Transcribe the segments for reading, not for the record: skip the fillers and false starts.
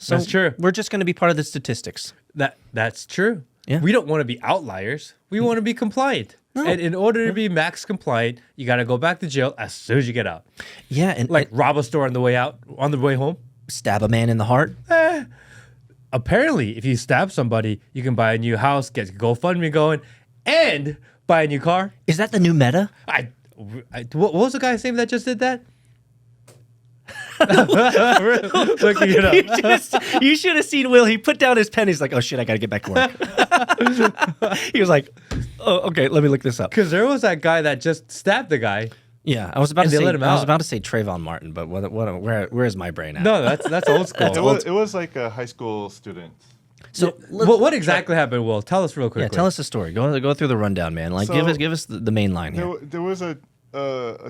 So That's true. We're just going to be part of the statistics. That's true. Yeah. We don't want to be outliers. We want to be compliant. No. And in order to be max compliant, you got to go back to jail as soon as you get out. Yeah, and Like rob a store on the way out, on the way home. stab a man in the heart. Apparently, if you stab somebody, you can buy a new house, get GoFundMe going, and buy a new car. Is that the new meta? What was the guy's name that just did that? Looking it up. You should have seen Will. He put down his pen. He's like, "Oh shit, I gotta get back to work." He was like, "Oh, okay, let me look this up." Because there was that guy that just stabbed the guy. Yeah, I was about And to they say let him I was out. about to say Trayvon Martin, but where is my brain at? No, that's old school. It was like a high school student. So What exactly happened, Will? Tell us real quickly. yeah, tell us the story. Go through the rundown, man. Like So, give us the main line here. There was a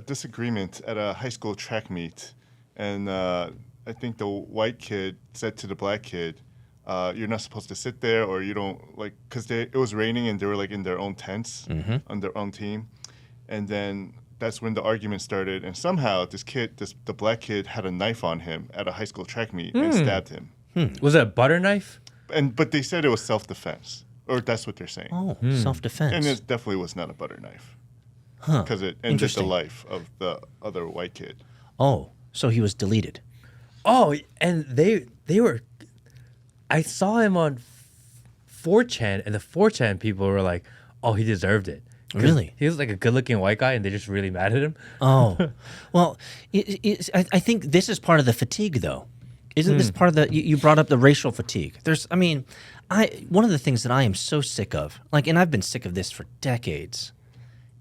disagreement at a high school track meet, and I think the white kid said to the black kid, "You're not supposed to sit there, or you don't like," because it was raining and they were like in their own tents on their own team, and then that's when the argument started. And somehow the black kid had a knife on him at a high school track meet and stabbed him. Was it a butter knife? But they said it was self-defense, or that's what they're saying. Oh, self-defense. And it definitely was not a butter knife, because it ended the Interesting. life of the other white kid. Oh, so he was deleted. Oh, and they were. I saw him on 4chan, and the 4chan people were like, "Oh, he deserved it." 'Cause Really? He was like a good-looking white guy, and they're just really mad at him. Oh, well, I think this is part of the fatigue, though. Isn't this part of the? You brought up the racial fatigue. One of the things that I am so sick of, and I've been sick of this for decades,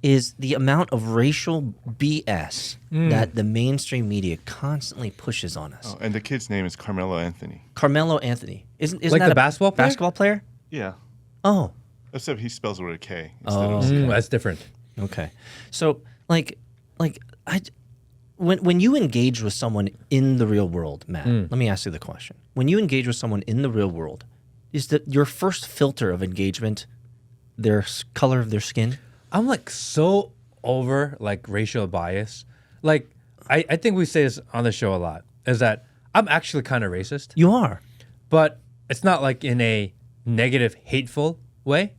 is the amount of racial BS that the mainstream media constantly pushes on us. Oh, and the kid's name is Carmelo Anthony. Carmelo Anthony, isn't Like that the a basketball player? Basketball player? Yeah, Oh, except he spells it with a K instead of a C. That's different. okay. So, when you engage with someone in the real world, Matt, let me ask you the question. When you engage with someone in the real world, is that your first filter of engagement their color of their skin? I'm like so over like racial bias. Like I think we say this on the show a lot, is that I'm actually kind of racist, You are. but it's not like in a negative, hateful way.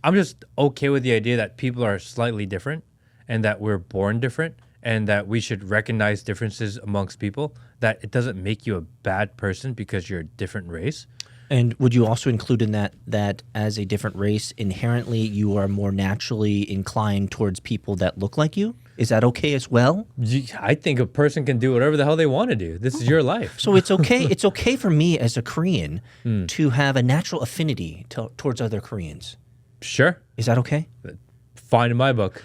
I'm just okay with the idea that people are slightly different and that we're born different and that we should recognize differences amongst people, that it doesn't make you a bad person because you're a different race. And would you also include in that as a different race, inherently you are more naturally inclined towards people that look like you? Is that okay as well? I think a person can do whatever the hell they want to do. This is your life. So it's okay. It's okay for me as a Korean to have a natural affinity towards other Koreans. Sure. Is that okay? Fine in my book.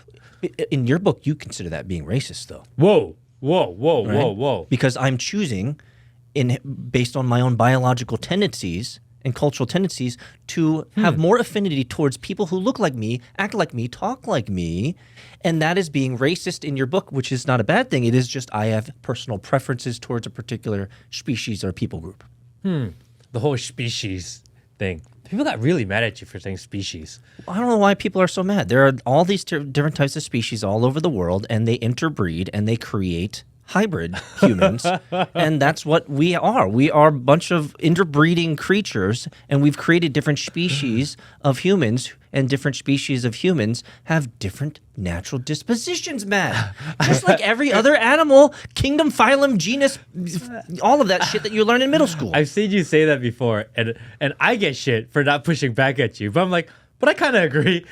In your book, you consider that being racist, though. Whoa, whoa, whoa, Right? whoa, whoa. Because I'm choosing, based on my own biological tendencies and cultural tendencies, to have more affinity towards people who look like me, act like me, talk like me, and that is being racist in your book, which is not a bad thing. It is just I have personal preferences towards a particular species or people group. The whole species thing. People got really mad at you for saying species. I don't know why people are so mad. There are all these different types of species all over the world, and they interbreed and they create hybrid humans, and that's what we are. We are a bunch of interbreeding creatures, and we've created different species of humans, and different species of humans have different natural dispositions, Matt. Just like every other animal, kingdom, phylum, genus, all of that shit that you learn in middle school. I've seen you say that before, and I get shit for not pushing back at you, but I'm like, but I kind of agree.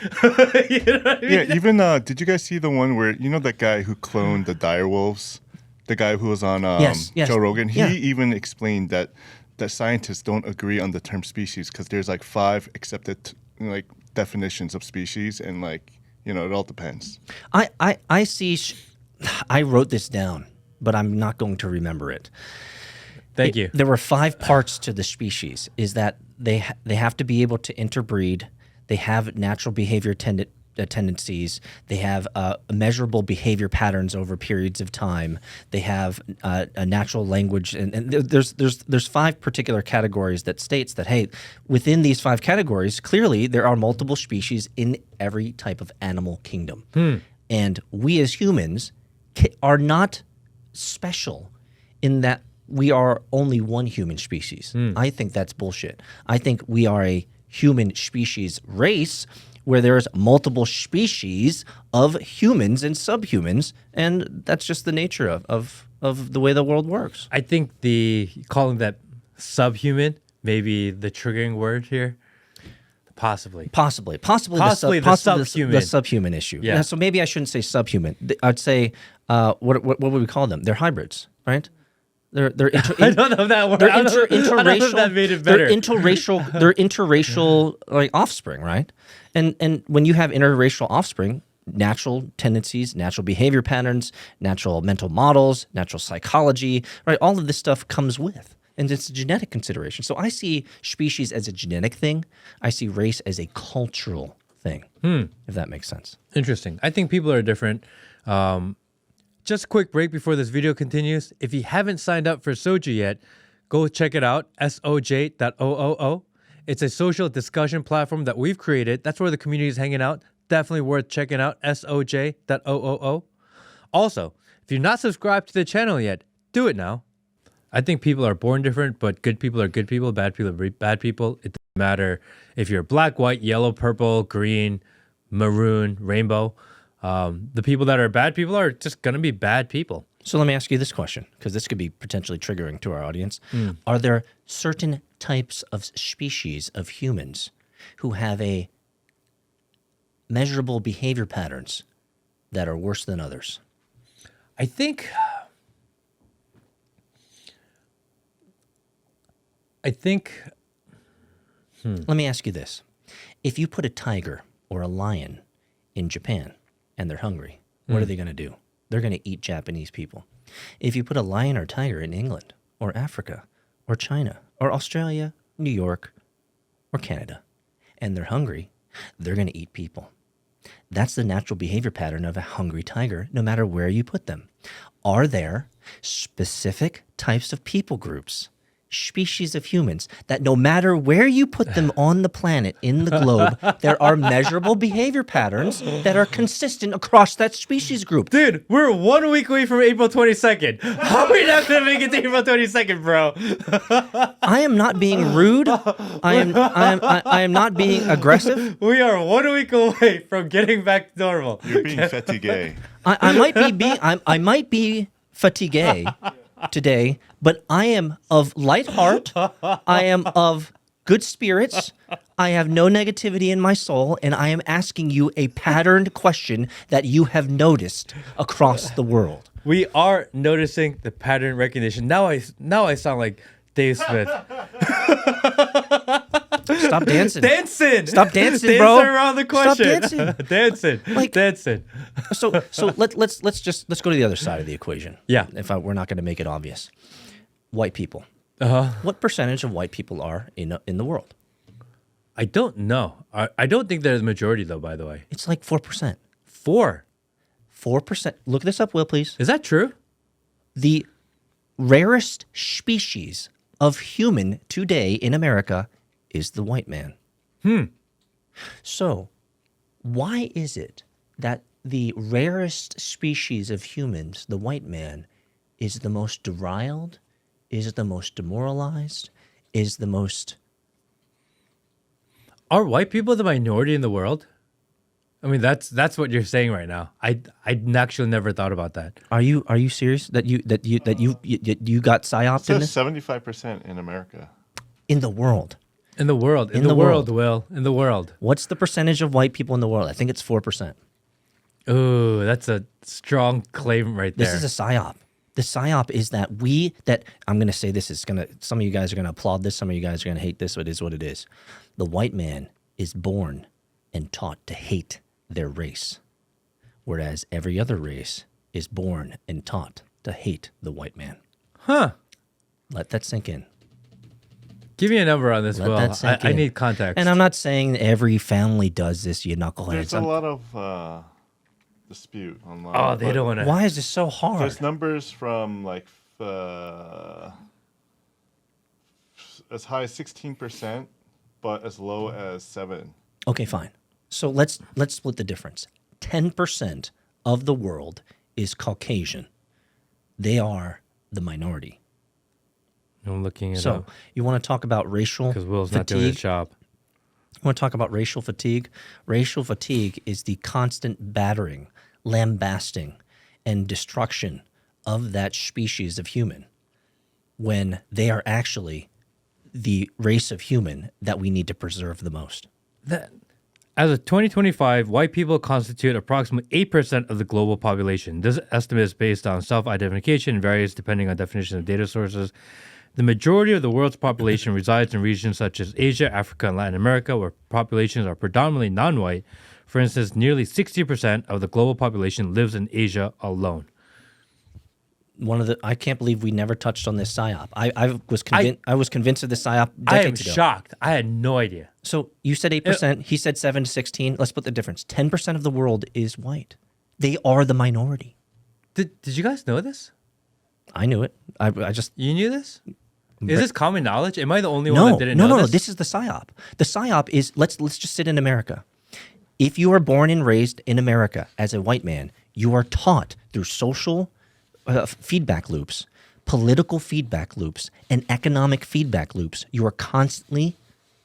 You know what I mean? Yeah, even did you guys see the one where that guy who cloned the dire wolves, the guy who was on Yes. Joe Rogan? He Yeah. even explained that scientists don't agree on the term species because there's like 5 accepted definitions of species, and it all depends. I see. I wrote this down, but I'm not going to remember it. Thank you. There were 5 parts to the species. Is that they have to be able to interbreed. They have natural behavior tendencies. They have measurable behavior patterns over periods of time. They have a natural language, and there's 5 particular categories that states that, hey, within these 5 categories, clearly there are multiple species in every type of animal kingdom, and we as humans are not special in that we are only one human species. I think that's bullshit. I think we are a human species race where there's multiple species of humans and subhumans, and that's just the nature of the way the world works. I think calling that subhuman may be the triggering word here. Possibly the subhuman. the subhuman issue. Yeah. So maybe I shouldn't say subhuman. I'd say what would we call them? They're hybrids, right? They're I don't know that word. They're I don't know interracial. if that made it better. They're interracial like offspring, right? And when you have interracial offspring, natural tendencies, natural behavior patterns, natural mental models, natural psychology, right? All of this stuff comes with. And it's a genetic consideration. So I see species as a genetic thing. I see race as a cultural thing, if that makes sense. Interesting. I think people are different. Just a quick break before this video continues. If you haven't signed up for Soju yet, go check it out, soj.oo. It's a social discussion platform that we've created. That's where the community is hanging out. Definitely worth checking out, soj.oo. Also, if you're not subscribed to the channel yet, do it now. I think people are born different, but good people are good people, bad people are bad people. It doesn't matter if you're black, white, yellow, purple, green, maroon, rainbow. The people that are bad people are just going to be bad people. So let me ask you this question, because this could be potentially triggering to our audience. Are there certain types of species of humans who have a measurable behavior patterns that are worse than others? I think Let me ask you this. If you put a tiger or a lion in Japan and they're hungry, what are they going to do? They're going to eat Japanese people. If you put a lion or tiger in England or Africa or China or Australia, New York, or Canada, and they're hungry, they're going to eat people. That's the natural behavior pattern of a hungry tiger, no matter where you put them. Are there specific types of people groups, species of humans, that no matter where you put them on the planet, in the globe, there are measurable behavior patterns that are consistent across that species group? Dude, we're 1 week away from April 22nd. How are we not going to make it to April 22nd, bro? I am not being rude. I am not being aggressive. We are 1 week away from getting back to normal. You're being fatigué. I might be fatigué today, but I am of light heart. I am of good spirits. I have no negativity in my soul, and I am asking you a patterned question that you have noticed across the world. We are noticing the pattern recognition. Now I sound like Dave Smith. Stop dancing. Stop dancing, bro. Dancing around the question. Stop dancing. dancing. So let's go to the other side of the equation. Yeah. We're not going to make it obvious. White people. Uh-huh. What percentage of white people are in the world? I don't know. I don't think they're the majority, though, by the way. It's like 4%. 4%. Look this up, Will, please. Is that true? The rarest species of human today in America is the white man. So, why is it that the rarest species of humans, the white man, is the most deriled, is the most demoralized, is the most... Are white people the minority in the world? I mean, that's what you're saying right now. I actually never thought about that. Are you serious that you got psyoped in It this? says 75% in America. In the world. In the world. In the world, Will. In the world. What's the percentage of white people in the world? I think it's 4%. Ooh, that's a strong claim right there. This is a psyop. The psyop is that I'm going to say this, some of you guys are going to applaud this, some of you guys are going to hate this, but it is what it is. The white man is born and taught to hate their race, whereas every other race is born and taught to hate the white man. Huh. Let that sink in. Give me a number on this, Let Will. that sink I in. need context. And I'm not saying every family does this, you knuckleheads. There's a lot of dispute online. Oh, they don't want to. Why is this so hard? There's numbers from like as high as 16%, but as low as 7%. Okay, fine. So let's split the difference. 10% of the world is Caucasian. They are the minority. I'm looking it So up you want to talk about racial because Will's not doing his fatigue? job. You want to talk about racial fatigue? Racial fatigue is the constant battering, lambasting, and destruction of that species of human when they are actually the race of human that we need to preserve the most. That, as of 2025, white people constitute approximately 8% of the global population. This estimate is based on self-identification and varies depending on definition of data sources. The majority of the world's population resides in regions such as Asia, Africa, and Latin America, where populations are predominantly non-white. For instance, nearly 60% of the global population lives in Asia alone. I can't believe we never touched on this psyop. I was convinced of this psyop I am decades ago. shocked. I had no idea. So you said 8%. He said 7 to 16. Let's split the difference. 10% of the world is white. They are the minority. Did you guys know this? I knew it. You knew this? Is this common knowledge? Am I the only one that didn't know No. this? This is the psyop. The psyop is let's just sit in America. If you are born and raised in America as a white man, you are taught through social feedback loops, political feedback loops, and economic feedback loops. You are constantly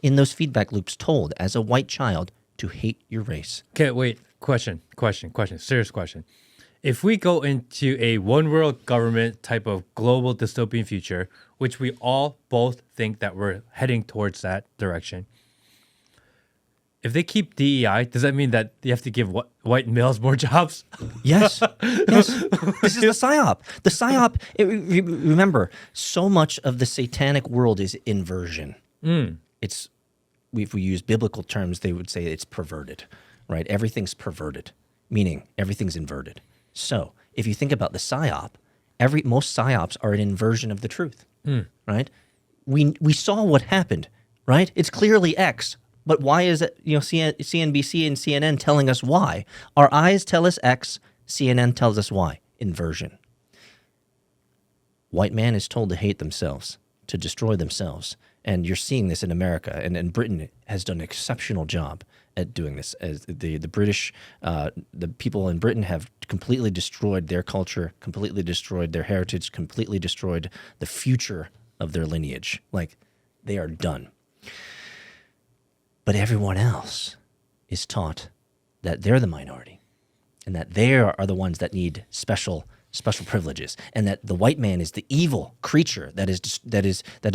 in those feedback loops told as a white child to hate your race. Okay, wait. Question. Serious question. If we go into a one world government type of global dystopian future, which we all both think that we're heading towards that direction, if they keep DEI, does that mean that you have to give white males more jobs? Yes. Yes. This is the psyop. The psyop, remember, so much of the satanic world is inversion. It's, if we use biblical terms, they would say it's perverted, right? Everything's perverted, meaning everything's inverted. So if you think about the psyop, most psyops are an inversion of the truth, right? We saw what happened, right? It's clearly X. But why is it, CNBC and CNN telling us why? Our eyes tell us X, CNN tells us Y. Inversion. White man is told to hate themselves, to destroy themselves. And you're seeing this in America. And Britain has done an exceptional job at doing this. As the British, the people in Britain have completely destroyed their culture, completely destroyed their heritage, completely destroyed the future of their lineage. Like, they are done. But everyone else is taught that they're the minority and that they are the ones that need special privileges, and that the white man is the evil creature that has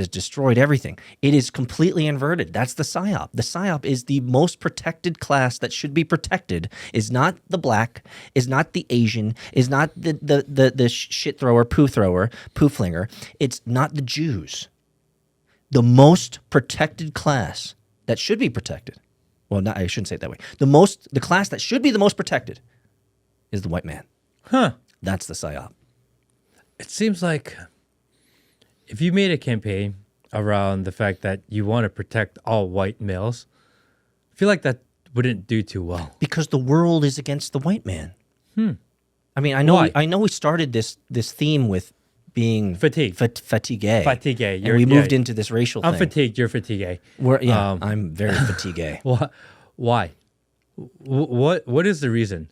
destroyed everything. It is completely inverted. That's the psyop. The psyop is the most protected class that should be protected. Is not the black, is not the Asian, is not the shit thrower, poo flinger. It's not the Jews. The most protected class that should be protected. Well, I shouldn't say it that way. The class that should be the most protected is the white man. Huh. That's the psyop. It seems like if you made a campaign around the fact that you want to protect all white males, I feel like that wouldn't do too well. Because the world is against the white man. I mean, I know we started this theme with being Fatigue. Fatigue. Fatigue. And we moved into this racial thing. I'm fatigued. You're fatigued. I'm very fatigue. Why? What is the reason?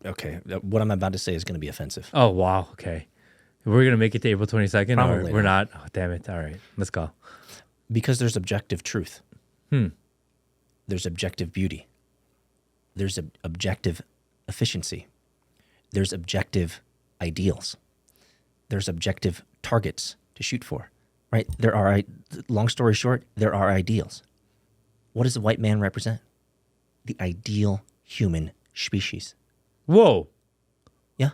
Okay, what I'm about to say is going to be offensive. Oh, wow. Okay. We're going to make it to April 22nd? Probably or we're not? Oh, damn it. All right. Let's go. Because there's objective truth. There's objective beauty. There's objective efficiency. There's objective ideals. There's objective targets to shoot for, right? Long story short, there are ideals. What does the white man represent? The ideal human species. Whoa. Yeah.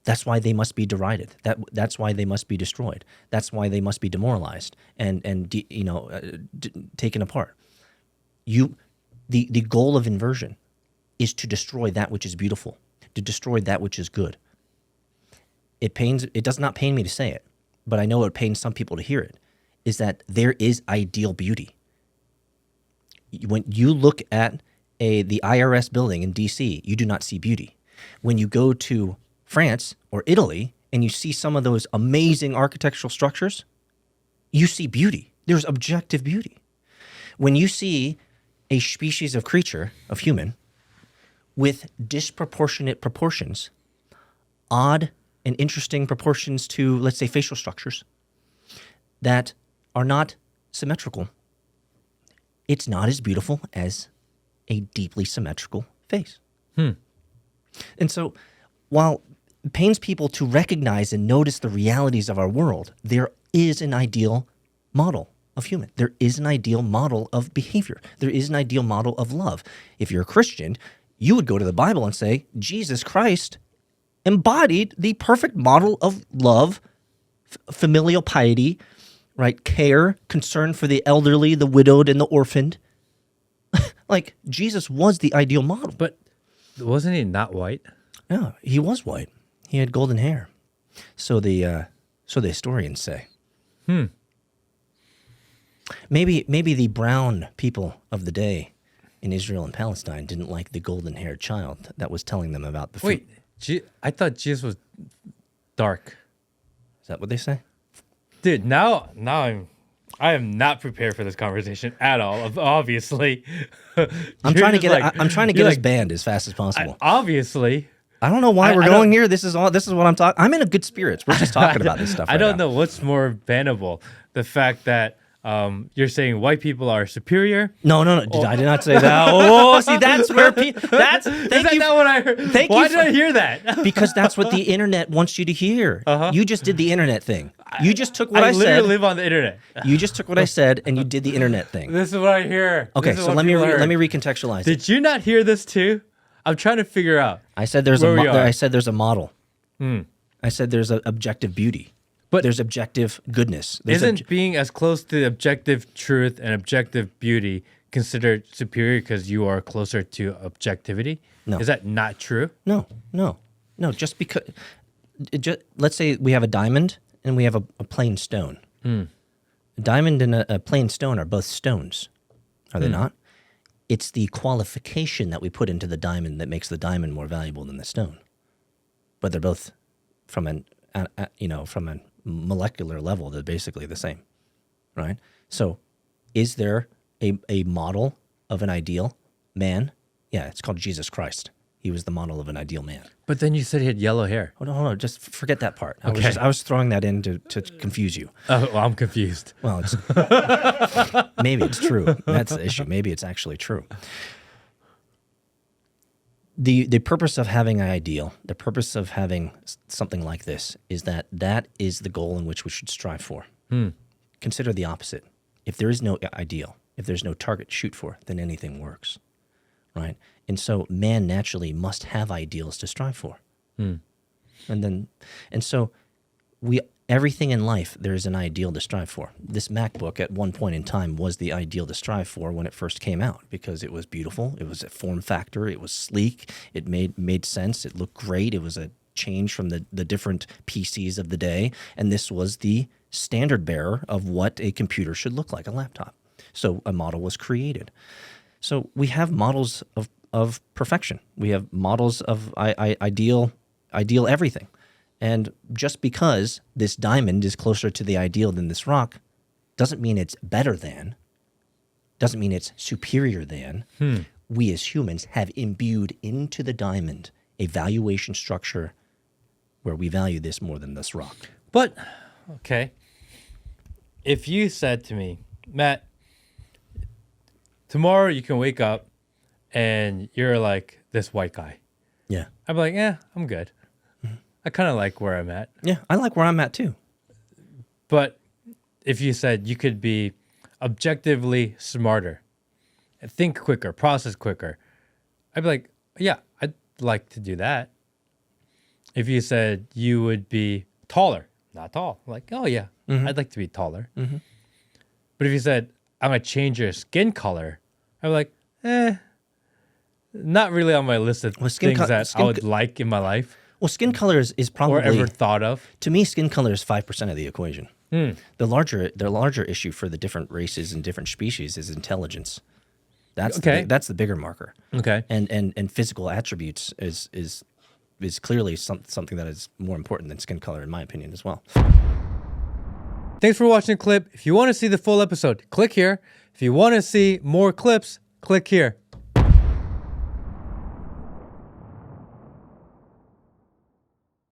That's why they must be derided. That's why they must be destroyed. That's why they must be demoralized and taken apart. The goal of inversion is to destroy that which is beautiful, to destroy that which is good. It does not pain me to say it, but I know it pains some people to hear it, is that there is ideal beauty. When you look at the IRS building in DC, you do not see beauty. When you go to France or Italy and you see some of those amazing architectural structures, you see beauty. There's objective beauty. When you see a species of creature, of human, with disproportionate proportions, odd and interesting proportions to, let's say, facial structures that are not symmetrical, it's not as beautiful as a deeply symmetrical face. And so while it pains people to recognize and notice the realities of our world, there is an ideal model of human. There is an ideal model of behavior. There is an ideal model of love. If you're a Christian, you would go to the Bible and say, Jesus Christ embodied the perfect model of love, familial piety, right? Care, concern for the elderly, the widowed, and the orphaned. Like, Jesus was the ideal model. But wasn't he not white? No, he was white. He had golden hair. So the historians say. Maybe the brown people of the day in Israel and Palestine didn't like the golden-haired child that was telling them about the food. Wait, I thought Jesus was dark. Is that what they say? Dude, now I am not prepared for this conversation at all. Obviously, I'm trying to get us banned as fast as possible. Obviously, I don't know why we're going here. This is what I'm talking. I'm in a good spirits. We're just talking about this stuff. I don't know what's more bannable: the fact that you're saying white people are superior. No. I did not say that. Oh, see, that's where people. Is that not what I heard? Why did I hear that? Because that's what the internet wants you to hear. You just did the internet thing. You just took what I said. I literally live on the internet. You just took what I said and you did the internet thing. This is what I hear. Okay, so let me recontextualize. Did you not hear this too? I'm trying to figure out. I said there's a model. I said there's an objective beauty. But there's objective goodness. Isn't being as close to objective truth and objective beauty considered superior because you are closer to objectivity? No. Is that not true? No. Just because, let's say we have a diamond and we have a plain stone. A diamond and a plain stone are both stones, are they not? It's the qualification that we put into the diamond that makes the diamond more valuable than the stone. But they're both from a molecular level, they're basically the same, right? So is there a model of an ideal man? Yeah, it's called Jesus Christ. He was the model of an ideal man. But then you said he had yellow hair. Hold on, just forget that part. Okay. I was throwing that in to confuse you. Oh, well, I'm confused. Well, maybe it's true. That's the issue. Maybe it's actually true. The purpose of having an ideal, the purpose of having something like this is that is the goal in which we should strive for. Consider the opposite. If there is no ideal, if there's no target to shoot for, then anything works, right? And so man naturally must have ideals to strive for. And so everything in life, there is an ideal to strive for. This MacBook at one point in time was the ideal to strive for when it first came out because it was beautiful. It was a form factor. It was sleek. It made sense. It looked great. It was a change from the different PCs of the day. And this was the standard bearer of what a computer should look like, a laptop. So a model was created. So we have models of perfection. We have models of ideal everything. And just because this diamond is closer to the ideal than this rock doesn't mean it's better than, doesn't mean it's superior than. We as humans have imbued into the diamond a valuation structure where we value this more than this rock. But, okay, if you said to me, Matt, tomorrow you can wake up and you're like this white guy. Yeah. I'd be like, yeah, I'm good. I kind of like where I'm at. Yeah, I like where I'm at too. But if you said you could be objectively smarter, and think quicker, process quicker, I'd be like, yeah, I'd like to do that. If you said you would be taller, not tall, like, oh yeah, I'd like to be taller. But if you said, I'm going to change your skin color, I'd be like, not really on my list of things that I would like in my life. Well, skin color is probably or ever thought of. To me, skin color is 5% of the equation. The larger issue for the different races and different species is intelligence. That's the bigger marker. Okay. And physical attributes is clearly something that is more important than skin color, in my opinion, as well. Thanks for watching the clip. If you want to see the full episode, click here. If you want to see more clips, click here.